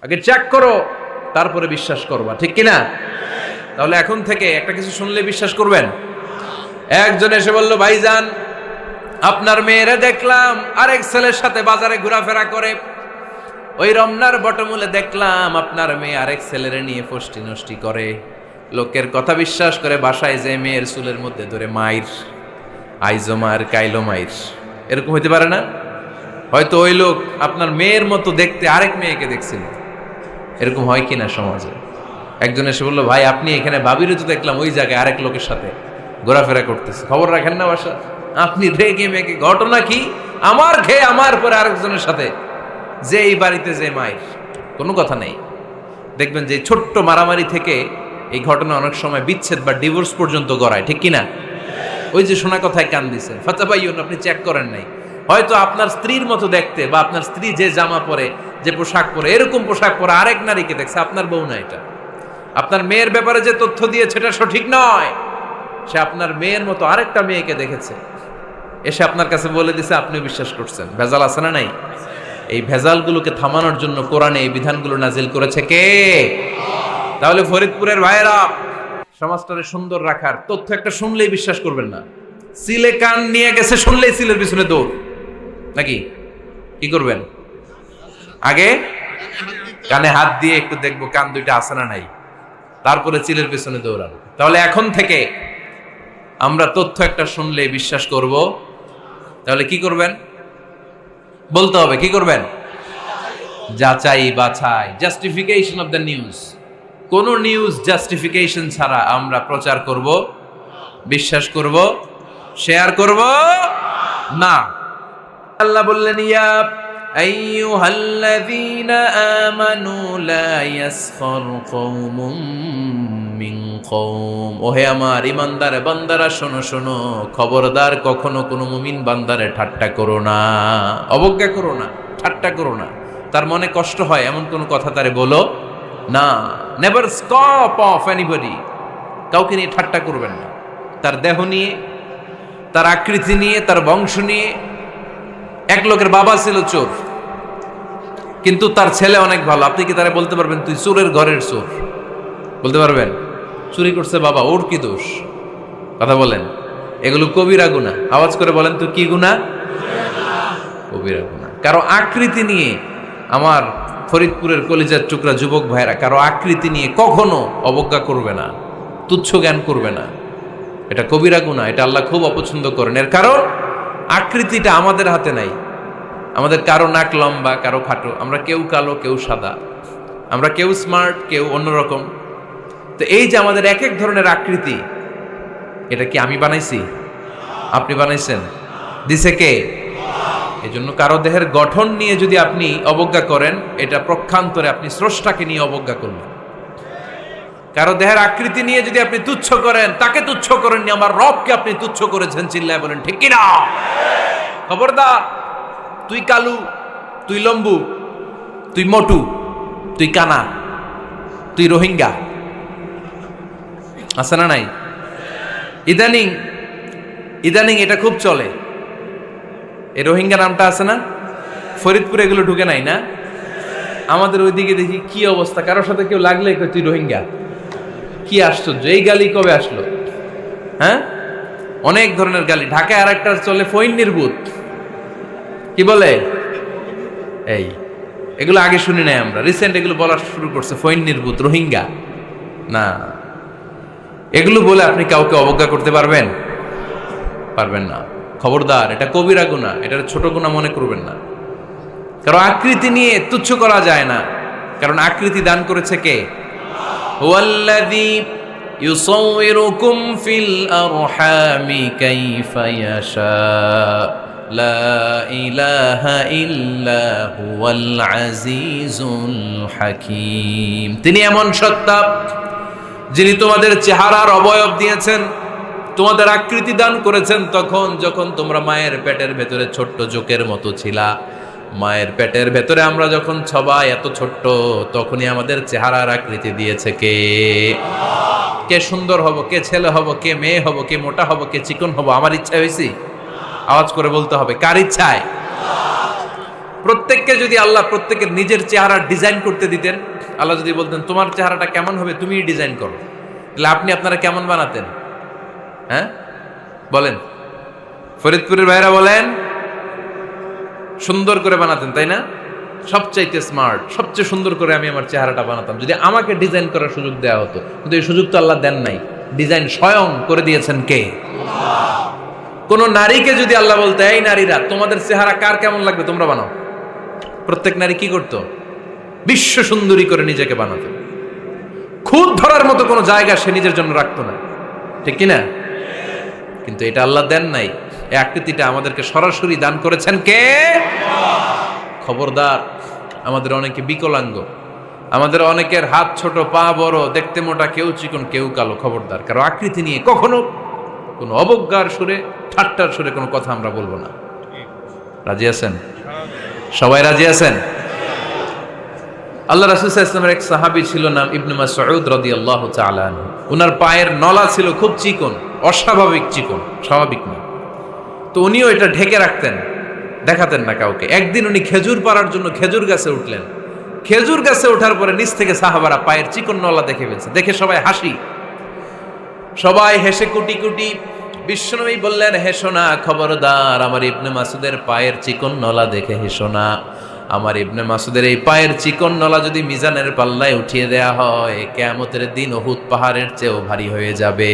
আগে চেক করো, তারপরে বিশ্বাস করবা, ঠিক কিনা? তাহলে এখন থেকে একটা কিছু শুনলে বিশ্বাস করবেন? একজন এসে বলল, ভাইজান আপনার মেয়েরে দেখলাম আরেক ছেলের সাথে বাজারে ঘোরাফেরা করে, ওই রমনার বটমূলে দেখলাম আপনার মেয়ে আরেক ছেলেরে নিয়ে ফষ্টি নষ্টি করে, লোকের কথা বিশ্বাস করে বাসায় যে মেয়ের চুলের মধ্যে ধরে মাইর, আইজো মার কাইলো মাইর। এরকম হইতে পারে না? হয়তো ওই লোক আপনার মেয়ের মতো দেখতে আরেক মেয়েকে দেখছিল। এরকম হয় কিনা সমাজে? একজন এসে বললো, ভাই আপনি এখানে ভাবিরে তো দেখলাম ওই জায়গায় আরেক লোকের সাথে ঘোরাফেরা করতেছে, খবর রাখেন না বাসা? আপনি রেগে মেগে, ঘটনা কি? আমার খেয়ে আমার পরে আরেকজনের সাথে, যে এই বাড়িতে যে মায়ের, কোনো কথা নেই। দেখবেন যে ছোট্ট মারামারি থেকে এই ঘটনা অনেক সময় বিচ্ছেদ বা ডিভোর্স পর্যন্ত গড়ায়, ঠিক কিনা? ওই যে শোনা কথায় কান দিচ্ছেন, ফাতাবাইয়ুন, আপনি চেক করেন নাই। হয়তো আপনার স্ত্রীর মতো দেখতে বা আপনার স্ত্রী যে জামা পরে, যে পোশাক পরে, এরকম পোশাক পরে আরেক নারীকে দেখছে, আপনার বউ না এটা। আপনার মেয়ের ব্যাপারে যে তথ্য দিয়েছে এটা সঠিক নয়, সে আপনার মেয়ের মতো আরেকটা মেয়েকে দেখেছে, এসে আপনার কাছে বলে দিছে, আপনি বিশ্বাস করছেন। ভেজাল আছে না নাই? এই ভেজালগুলোকে থামানোর জন্য কোরআনে এই বিধানগুলো নাজিল করেছে কে? তাহলে ফরিদপুরের ভাইয়েরা, সমাজটারে সুন্দর রাখার তথ্য একটা শুনলেই বিশ্বাস করবেন না। সিলে কান নিয়ে গেছে শুনলেই সিলের পিছনে দৌড়, নাকি? কি করবেন? আগে কানে হাত দিয়ে একটু দেখবো কান দুইটা আছে না নাই, তারপরে চিলের পিছনে দৌড়াবো। তাহলে এখন থেকে আমরা তথ্য একটা শুনলে বিশ্বাস করব। তাহলে কি করবেন? বলতে হবে কি করবেন? যাচাই বাছাই, জাস্টিফিকেশন অফ দ্য নিউজ। কোন নিউজ জাস্টিফিকেশন ছাড়া আমরা প্রচার করব, বিশ্বাস করব, শেয়ার করব না। আল্লাহ বললেন, ইয়া আইয়ুহাল্লাযীনা আমানু লা ইয়াসখার কওমুম মিন কওম। ওহে আমার ঈমানদার বান্দারা, শোনো শোনো, খবরদার কখনো কোনো মুমিন বান্দারে ঠাট্টা করো না, অবজ্ঞা করো না, ঠাট্টা করো না। তার মনে কষ্ট হয় এমন কোনো কথা তারে বলো না। Never scoff of anybody. কাউকে নিয়ে ঠাট্টা করবেন না, তার দেহ নিয়ে, তার আকৃতি নিয়ে, তার বংশ নিয়ে। এক লোকের বাবা ছিল চোর, কিন্তু তার ছেলে অনেক ভালো। আপনি কি তারা বলতে পারবেন তুই চোরের ঘরের চোর? বলতে পারবেন? চুরি করছে বাবা, ওর কি দোষ? কথা বলেন। এগুলো কবিরা গুনাহ। আওয়াজ করে বলেন তো, কি গুনাহ? কবিরা গুনাহ। কারো আকৃতি নিয়ে, আমার ফরিদপুরের কলিজার টুকরা যুবক ভাইরা, কারো আকৃতি নিয়ে কখনো অবজ্ঞা করবে না, তুচ্ছ জ্ঞান করবে না। এটা কবিরা গুনাহ, এটা আল্লাহ খুব অপছন্দ করেন। এর কারণ আকৃতিটা আমাদের হাতে নাই। আমাদের কারো নাক লম্বা, কারো খাটো, আমরা কেউ কালো, কেউ সাদা, আমরা কেউ স্মার্ট, কেউ অন্যরকম। তো এই যে আমাদের এক এক ধরনের আকৃতি, এটা কি আমি বানাইছি? আপনি বানাইছেন? দিছে কে? এই জন্য কারো দেহের গঠন নিয়ে যদি আপনি অবজ্ঞা করেন, এটা প্রক্ষান্তরে আপনি স্রষ্টাকে নিয়ে অবজ্ঞা করলেন। কারো দেহের আকৃতি নিয়ে যদি আপনি তুচ্ছ করেন, তাকে তুচ্ছ করেননি, আমার রবকে আপনি তুচ্ছ করেছেন। চিল্লায় বলেন ঠিক কিনা? খবরদার, তুই কালু, তুই লম্বু, তুই মোটু, তুই কানা, তুই রোহিঙ্গা, আছে না নাই? ইদানিং ইদানিং এটা খুব চলে। এই রোহিঙ্গা নামটা আছে না? ফরিদপুরে এগুলো ঢুকে নাই না? আমাদের ওইদিকে দেখি কি অবস্থা, কারোর সাথে কেউ লাগলে কই তুই রোহিঙ্গা। কি আশ্চর্য, এই গালি কবে আসলো? হ্যাঁ, অনেক ধরনের গালি। ঢাকায় আর একটা চলে ফইন্নির ভূত, কি বলে? এই এগুলো আগে শুনি নাই আমরা, রিসেন্ট এগুলো বলা শুরু করছে, ফইন্নির ভূত, রোহিঙ্গা। না, এগুলো বলে আপনি কাউকে অবজ্ঞা করতে পারবেন? পারবেন না। খবরদার, এটা কবিরা গুনাহ, এটা ছোট গুনাহ মনে করবেন না। কারণ আকৃতি নিয়ে তুচ্ছ করা যায় না, কারণ আকৃতি দান করেছে কে? হুয়াল্লাযী ইউসাউইরুকুম ফিল আরহামি কাইফা ইয়াশা লা ইলাহা ইল্লা হুয়াল আজিজুল হাকীম। তিনি এমন সত্তা, যিনি তোমাদের চেহারার অবয়ব দিয়েছেন, তোমাদের আকৃতি দান করেছেন তখন যখন তোমরা মায়ের পেটের ভেতরে ছোট্ট জোকের মতো ছিলা। মায়ের পেটের ভেতরে আমরা যখন সবাই এত ছোট্ট, তখনই আমাদের চেহারার আকৃতি দিয়েছে কে? কে সুন্দর হব, কে ছেলে হব, কে মেয়ে হব, কে মোটা হব, কে চিকন হব আমার ইচ্ছা হয়েছি? আওয়াজ করে বলতে হবে, কার ইচ্ছায়? প্রত্যেককে যদি আল্লাহ প্রত্যেকের নিজের চেহারা ডিজাইন করতে দিতেন, আল্লাহ যদি বলতেন তোমার চেহারাটা কেমন হবে তুমিই ডিজাইন করো, তাহলে আপনি আপনারা কেমন বানাতেন? হ্যাঁ বলেন, ফরিদপুরের ভাইরা বলেন, সুন্দর করে বানাতেন তাই না? সবচাইতে স্মার্ট, সবচেয়ে সুন্দর করে আমি আমার চেহারাটা বানাতাম যদি আমাকে ডিজাইন করার সুযোগ দেওয়া হতো। কিন্তু এই সুযোগ তো আল্লাহ দেন নাই। ডিজাইন স্বয়ং করে দিয়েছেন কে? কোন নারীকে যদি আল্লাহ বলতে এই নারীরা তোমাদের চেহারা কার কেমন লাগবে তোমরা বানাও, প্রত্যেক নারী কি করতো? বিশ্ব সুন্দরী করে নিজেকে বানাতো। খুদ ধরার মতো কোনো জায়গা সে নিজের জন্য রাখতো না, ঠিক কিনা? কিন্তু এটা আল্লাহ দেন নাই। এই আকৃতিটা আমাদেরকে সরাসরি দান করেছেন কে? খবরদার, আমাদের অনেকে বিকলাঙ্গ, আমাদের অনেকের হাত ছোট, পা বড়, দেখতে মোটা, কেউ চিকন কেউ কালো। খবরদার, কারো আকৃতি নিয়ে কখনো কোনো অবজ্ঞার সুরে, ঠাট্টার সুরে কোনো কথা আমরা বলবো না। রাজি আছেন? সবাই রাজি আছেন? আল্লাহ রাসূল সাল্লাল্লাহু আলাইহি ওয়াসাল্লামের এক সাহাবী ছিল, নাম ইবনে মাসউদ রাদিয়াল্লাহু তাআলা আনহু। ওনার পায়ের নলা ছিল খুব চিকন, অস্বাভাবিক চিকন, স্বাভাবিক না। তো উনিও এটা ঢেকে রাখতেন, দেখাতেন না কাউকে। একদিন উনি খেজুর পাড়ার জন্য খেজুর গাছে উঠলেন। খেজুর গাছে ওঠার পরে নিচ থেকে সাহাবারা পায়ের চিকন নলা দেখে ফেলছে। দেখে সবাই হাসি, সবাই হেসে কুটি কুটি। বিশ্বনবী বললেন, হেসো না, খবরদার, আমার ইবনে মাসুদের পায়ের চিকন নলা দেখে হেসো না। আমার ইবনে মাসুদের এই পায়ের চিকন নলা যদি মিজানের পাল্লায় উঠিয়ে দেয়া হয়, কিয়ামতের দিন উহুদ পাহাড়ের চেয়েও ভারী হয়ে যাবে।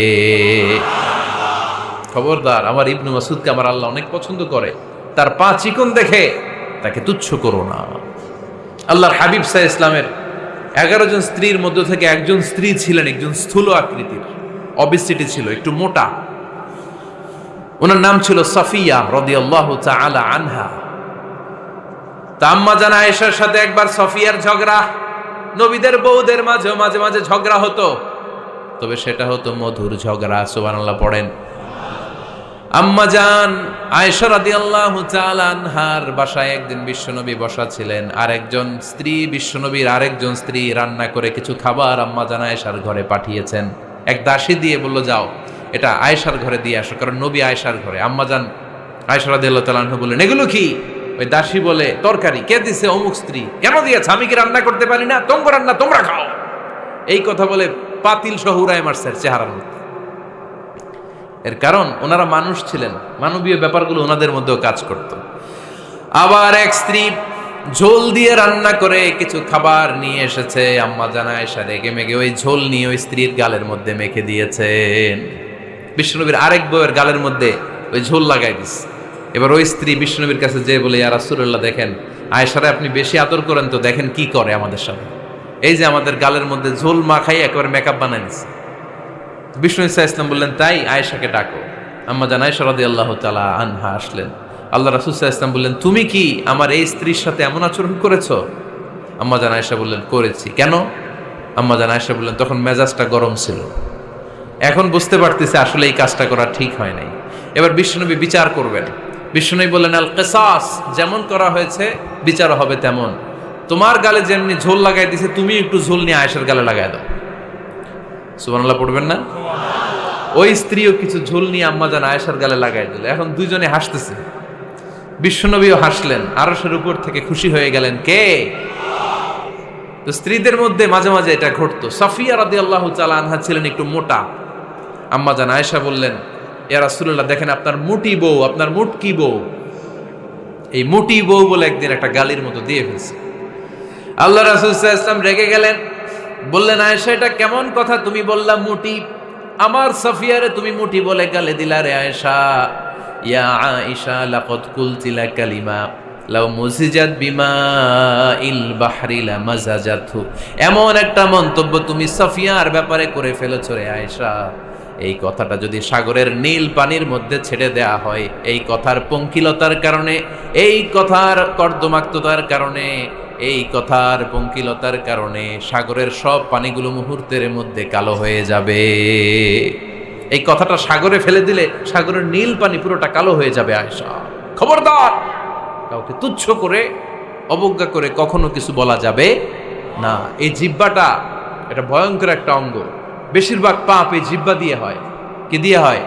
খবরদার, আমার ইবনে মাসুদকে আমার আল্লাহ অনেক পছন্দ করে, তার পা চিকন দেখে তাকে তুচ্ছ করো না। আল্লাহর হাবিব সাল্লাল্লাহু আলাইহি ইসলামের 11 জন স্ত্রীর মধ্য থেকে একজন স্ত্রী ছিলেন একজন স্থূল আকৃতির, অবিসিটি ছিল, একটু মোটা। ওনার নাম ছিল সাফিয়া রাদিয়াল্লাহু তাআলা আনহা। আম্মা জান আয়েশার সাথে একবার সাফিয়ার ঝগড়া। নবীদের বউদের মাঝে মাঝে মাঝে ঝগড়া হতো, তবে সেটা হতো মধুর ঝগড়া। সুবহানাল্লাহ পড়েন। আম্মা জান আয়েশা রাদিয়াল্লাহু তাআলা আনহার বাসায় একদিন বিশ্বনবী বসা ছিলেন। আরেকজন স্ত্রী, বিশ্বনবীর আরেকজন স্ত্রী রান্না করে কিছু খাবার আম্মা জান আয়েশার ঘরে পাঠিয়েছেন। এক দাসী দিয়ে বলল, যাও এটা আয়েশার ঘরে দিয়ে আসো, কারণ নবী আয়েশার ঘরে। আম্মা জান আয়েশা রাদিয়াল্লাহু তাআলা আনহা বললেন, এগুলো কি? ওই দাসী বলে, তরকারি। কে দিছে? অমুক স্ত্রী। কেন দিয়েছে? আমি কি রান্না করতে পারি না? তোমরা রান্না তোমরা খাও। এই কথা বলে পাতিল সহ উড়ায় মারছে চেহারার মধ্যে। এর কারণ ওনারা মানুষ ছিলেন, মানবীয় ব্যাপারগুলো ওনাদের মধ্যেও কাজ করত। আবার এক স্ত্রী ঝোল দিয়ে রান্না করে কিছু খাবার নিয়ে এসেছে। আম্মা জান আয়েশা রেগে মেগে ওই ঝোল নিয়ে ওই স্ত্রীর গালের মধ্যে মেখে দিয়েছেন। বিশ্বনবীর আরেক বউয়ের গালের মধ্যে ওই ঝোল লাগাই দিস। এবার ওই স্ত্রী বিশ্বনবীর কাছে যেয়ে বলে, ইয়া রাসূলুল্লাহ, দেখেন আয়েশারে আপনি বেশি আদর করেন তো, দেখেন কি করে আমাদের সাথে। এই যে আমাদের গালের মধ্যে ঝোল মাখাই একেবারে মেকআপ বানাই দিচ্ছে। বিষ্ণু ইসা ইসলাম বললেন, তাই আয়েশাকে ডাকো। আম্মা জান আয়েশা রাদিয়াল্লাহু তাআলা আনহা আসলেন। আল্লাহ রাসূল সাল্লাল্লাহু আলাইহি ওয়াসাল্লাম বললেন, তুমি কি আমার এই স্ত্রীর সাথে এমন আচরণ করেছো? আম্মা জান আয়েশা বললেন, করেছি। কেন? আম্মা জান আয়েশা বললেন, তখন মেজাজটা গরম ছিল, এখন বুঝতে পারতেছে আসলে এই কাজটা করা ঠিক হয় নাই। এবার বিশ্বনবী বিচার করবেন। বিশ্বনবী বললেন, আল কিসাস, যেমন করা হয়েছে বিচার হবে তেমন। তোমার গালে যেমনি ঝোল লাগাই দিছে, তুমি একটু ঝোল নিয়ে আয়েশার গালে লাগাই দাও। সুবহানাল্লাহ পড়বেন না? ওই স্ত্রীও কিছু ঝোল নিয়ে আম্মা জান আয়েশার গালে লাগাই দিল। এখন দুইজনে হাসতেছে, বিশ্বনবীও হাসলেন, আরশের উপর থেকে খুশি হয়ে গেলেন কে? তো স্ত্রীদের মধ্যে মাঝে মাঝে এটা ঘটতো। সাফিয়া রাদিয়াল্লাহু তাআলা আনহা ছিলেন একটু মোটা। আম্মা জান আয়েশা বললেন, ইয়া রাসূলুল্লাহ, দেখেন আপনার মুটি বউ, আপনার মুটকি বউ, এই মুটি বউ বলে একদিন একটা গালির মতো দিয়ে ফেলছে। আল্লাহ রাসূল সাল্লাল্লাহু আলাইহি ওয়াসাল্লাম রেগে গেলেন, বললেন, আয়েশা এটা কেমন কথা? তুমি বললা মুটি, আমার সাফিয়ারে তুমি মুটি বলে গালে দিলা রে আয়েশা। ইয়া আয়েশা লাকাদ কুলতি লা কালিমা লাউ মুজিজাত বিমাইল বাহরি লামাজাজাতহু। এমন একটা মন্তব্য তুমি সাফিয়ার ব্যাপারে করে ফেলেছো রে আয়েশা, এই কথাটা যদি সাগরের নীল পানির মধ্যে ছেড়ে দেয়া হয়, এই কথার পঙ্কিলতার কারণে, এই কথার কর্দমাক্ততার কারণে, এই কথার পঙ্কিলতার কারণে সাগরের সব পানিগুলো মুহূর্তের মধ্যে কালো হয়ে যাবে। এই কথাটা সাগরে ফেলে দিলে সাগরের নীল পানি পুরোটা কালো হয়ে যাবে। আয়েশা, খবরদার, কাউকে তুচ্ছ করে অবজ্ঞা করে কখনো কিছু বলা যাবে না। এই জিহ্বাটা এটা ভয়ঙ্কর একটা অঙ্গ। বেশিরভাগ পাপ এই জিহ্বা দিয়ে হয়। কি দিয়ে হয়?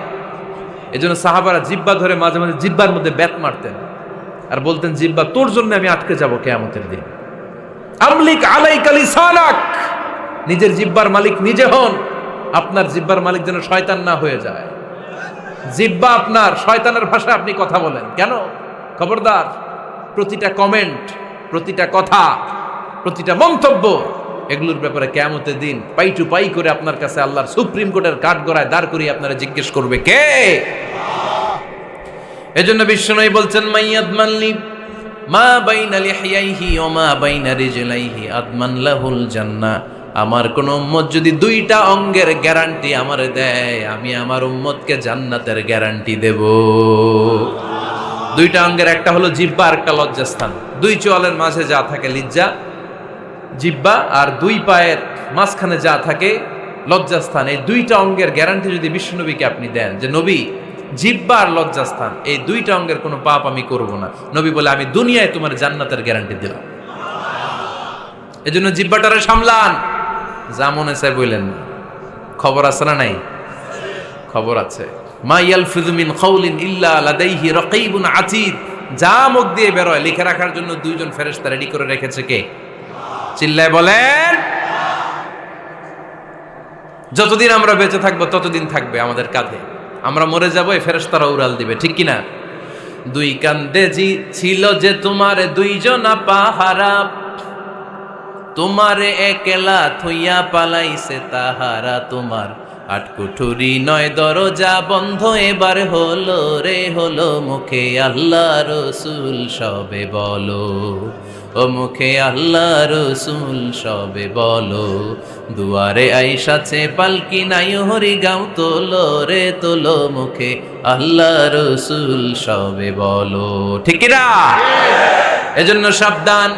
এজন্য সাহাবারা জিহ্বা ধরে মাঝে মাঝে জিহ্বার মধ্যে ব্যাত মারতেন। আর বলতেন জিহ্বা তোর জন্য আমি আটকে যাব কিয়ামতের দিন। আমলিক আলাইকা লিসানাক, নিজের জিহ্বার মালিক নিজে হন। আপনার জিহ্বার মালিক যেন শয়তান না হয়ে যায়। জিহ্বা আপনার, শয়তানের ভাষায় আপনি কথা বলেন কেন? খবরদার, প্রতিটা কমেন্ট, প্রতিটা কথা, প্রতিটা মন্তব্য, এগুলোর ব্যাপারে কিয়ামতের দিন পাই টু পাই করে আপনার কাছে আল্লাহর সুপ্রিম কোর্টের কাঠগড়ায় দাঁড় করিয়ে আপনারা জিজ্ঞেস করবে কে? এজন্য বিশ্বনবী বলছেন মাইয়াদমানলি মা বাইনা লিহিয়াইহি ওয়া মা বাইনা রিজলাইহি আদমান লাহুল জান্নাহ। আমার কোন উম্মত যদি দুইটা অঙ্গের গ্যারান্টি আমারে দেয়, আমি আমার উম্মতকে জান্নাতের গ্যারান্টি দেব। দুইটা অঙ্গের, একটা হলো জিহ্বা আর একটা লজ্জাস্থান। দুই চোয়ালের মাঝে যা থাকে লিজ্জা জিহ্বা, আর দুই পায়ের মাঝখানে যা থাকে লজ্জাস্থান। এই দুইটা অঙ্গের গ্যারান্টি যদি বিশ্বনবীকে আপনি দেন যে নবী জিহ্বা আর লজ্জাস্থান এই দুইটা অঙ্গের কোনো পাপ আমি করব না, নবী বলে আমি দুনিয়ায় তোমার জান্নাতের গ্যারান্টি দিলাম। এজন্য জিহ্বাটারে সামলান, যা মনে চাই বললেন না। খবর আছে না নাই? খবর আছে। মা ইয়ালফিযু মিন কাউলিন ইল্লা লাদাইহি রাকীবুন আতীদ। যা মুখ দিয়ে বের হয় লিখে রাখার জন্য দুইজন ফেরেশতা রেডি করে রেখেছে কে? চিল্লায় বলেন। যতদিন আমরা বেঁচে থাকবো ততদিন থাকবে আমাদের কাঁধে। আমরা মরে যাবো, এই ফেরেশতারা উড়াল দিবে, ঠিক কিনা? দুই কান্দে জি ছিল যে তোমার দুইজনা পাহারা, তোমারে একলা থইয়া পালাইছে তাহারা। তোমার আটকুঠুরি নয় দরজা বন্ধ এবার হলো রে হলো। মুখে আল্লাহ রসুল সবে বলো, ও মুখে আল্লাহ রসুল সবে বলো। দুয়ারে আইসাছে পালকি নাই হরি গাও তোলো রে তোলো। মুখে আল্লাহ রসুল সবে বলো, ঠিক না? এজন্য সাবধান।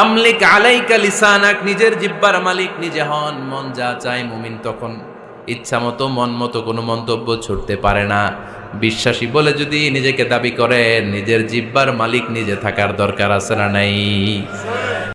আমলিক আলাইকা লিসানাক, নিজের জিহ্বার মালিক নিজে হন। মন যা চায় মুমিন তখন ইচ্ছা মতো মন মতো কোনো মন্তব্য ছুটতে পারে না। বিশ্বাসী বলে যদি নিজেকে দাবি করেন, নিজের জিহ্বার মালিক নিজে থাকার দরকার আছে না নাই?